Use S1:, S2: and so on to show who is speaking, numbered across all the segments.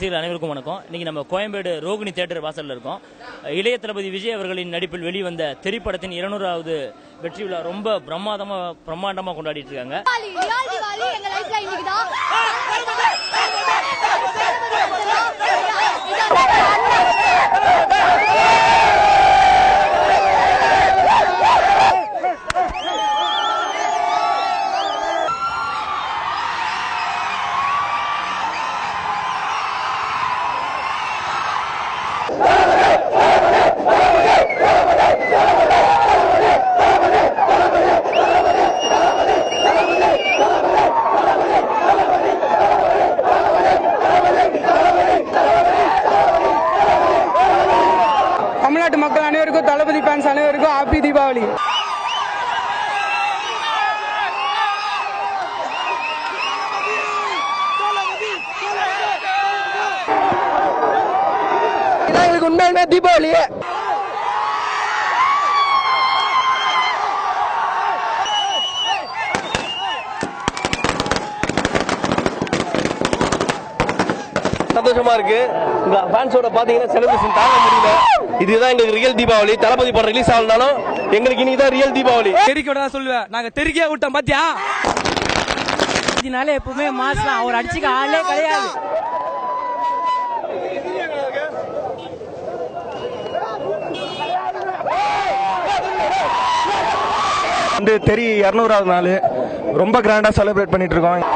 S1: அனைவருக்கும் வணக்கம். இன்னைக்கு நம்ம கோயம்பேடு ரோகிணி தியேட்டர் வாசல்ல இருக்கோம். இளைய தளபதி விஜய் அவர்களின் நடிப்பில் வெளிவந்த திரைப்படத்தின் 200வது வெற்றி விழா ரொம்ப பிரம்மாண்டமா கொண்டாடிட்டு இருக்காங்க.
S2: தமிழ்நாட்டு மக்கள் அனைவருக்கும், தளபதி ஃபேன்ஸ் அனைவருக்கும் ஹாப்பி தீபாவளி. இதான் எங்களுக்கு உண்மையுமே தீபாவளி.
S3: சந்தோஷமா இருக்கு. இந்த ஃபேன்ஸோட பாத்தீங்கன்னா செலிப்ரேஷன் தாங்க முடியல. இதுதான் எங்களுக்கு ரியல் தீபாவளி. தளபதி படம் ரிலீஸ் ஆகலனாலும் எங்களுக்கு இன்னைக்கு ரியல் தீபாவளி.
S2: தெரிக்க சொல்லுவேன், நாங்க தெரிக்க விட்டோம் பாத்தியா. இதனால எப்பவுமே மாசம் அவர் அடிச்சுக்க ஆளே கிடையாது.
S4: வந்து தெரி 200வது நாள் ரொம்ப கிராண்டா செலிப்ரேட் பண்ணிட்டு இருக்கோம்.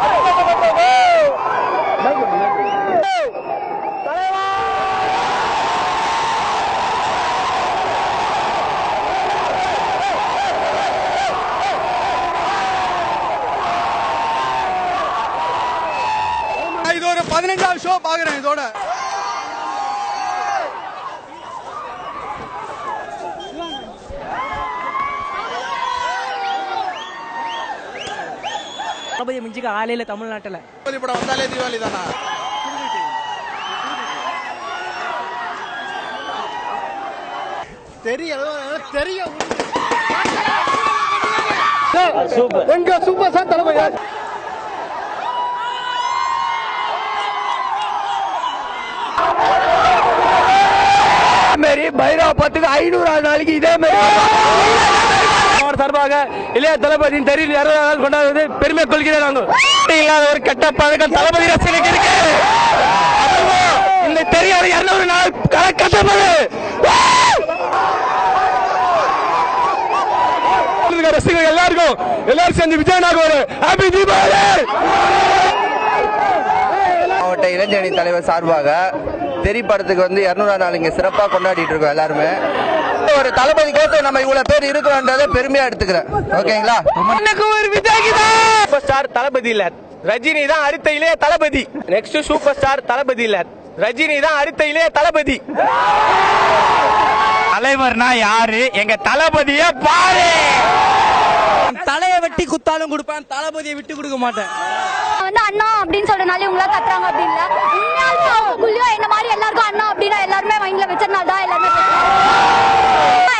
S2: இது ஒரு 15வது ஷோ பாக்குறேன். இதோட தளபதி மிஞ்சிக்க ஆலையில தமிழ்நாட்டுல
S5: படம் வந்தாலே தீபாவளி தானா? தெரியும் எங்க சூப்பர் ஸ்டார் தளபதி.
S3: மாரி பைரவ பத்துக்கு 500வது நாளைக்கு இதே மாதிரி சார்பாக இளைய தளபதியின் தெரி 200வது நாள் கொண்டாடுவது பெருமை கொள்கிறேன். நாங்கள் இல்லாத ஒரு கெட்ட பழக்கம் தளபதி ரசிகனுக்கு இருக்கு. இந்த தெரியாத 200 நாள் கட்டப்பது ரசிகர்கள் எல்லாரும் சேர்ந்து விஜயனாக ஒரு ஹாப்பி தீபாவளி.
S6: மாவட்ட இளைஞரணி தலைவர் சார்பாக தெரி படத்துக்கு வந்து 200வது நாள் இங்க சிறப்பாக கொண்டாடிட்டு இருக்கோம். எல்லாருமே ஒரு தளபதி கோசம் நம்ம இவ்வளவு பேர் இருக்கிறோன்றதை பெருமையா எடுத்துக்கிறேன். ஓகேங்களா?
S3: ஒரு விஜய் சூப்பர் ஸ்டார் தளபதி இல்ல, ரஜினி தான் அடுத்த இளைய தளபதி. நெக்ஸ்ட் சூப்பர் ஸ்டார் தளபதி இல்ல, ரஜினி தான் அடுத்த இளைய தளபதி. தலைவர்னா யாரு? எங்க தளபதிய பாரு.
S2: தலையை வெட்டி குத்தாலும் கொடுப்பேன், தளபதியை விட்டு கொடுக்க மாட்டேன்.
S7: வந்து அண்ணா அப்படின்னு சொல்றனால உங்களா கத்துறாங்க அப்படி இல்ல. உண்மையாலுமே அவங்களுக்குள்ளயும் என்ன மாதிரி எல்லாருக்கும் அண்ணா அப்படின்னா எல்லாருமே மைண்ட்ல வச்சதுனால தான் எல்லாருமே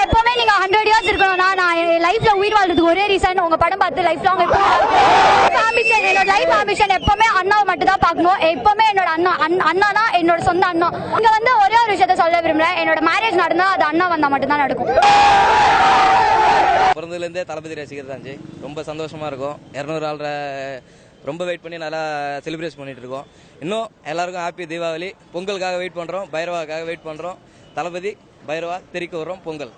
S7: எப்பவுமே நீங்க 100 இயர்ஸ் இருக்கணும்னா நான் லைஃப்ல உயிர் வாழ்றதுக்கு ஒரே ரீசன் உங்க படம் பார்த்து லைஃப் லாங் ஆம்பிஷன். என்னோட லைஃப் ஆம்பிஷன் எப்பவுமே அண்ணாவை மட்டும் தான் பார்க்கணும். எப்பவுமே என்னோட அண்ணா தான் என்னோட சொந்த அண்ணா. இங்க வந்து ஒரே ஒரு விஷயத்த சொல்ல விரும்புறேன். என்னோட மேரேஜ் நடந்தா அது அண்ணா வந்தா மட்டும் தான் நடக்கும்.
S8: பிறந்ததுலேருந்தே தளபதி ரசிகர் தான். ரொம்ப சந்தோஷமா இருக்கும். 200 நாள் ரொம்ப வெயிட் பண்ணி நல்லா செலிப்ரேட் பண்ணிட்டு இருக்கோம். இன்னும் எல்லாருக்கும் ஹாப்பி தீபாவளி. பொங்கலுக்காக வெயிட் பண்றோம், பைரவாக்காக வெயிட் பண்றோம். தளபதி பைரவா தெரிக்க வர்றோம் பொங்கல்.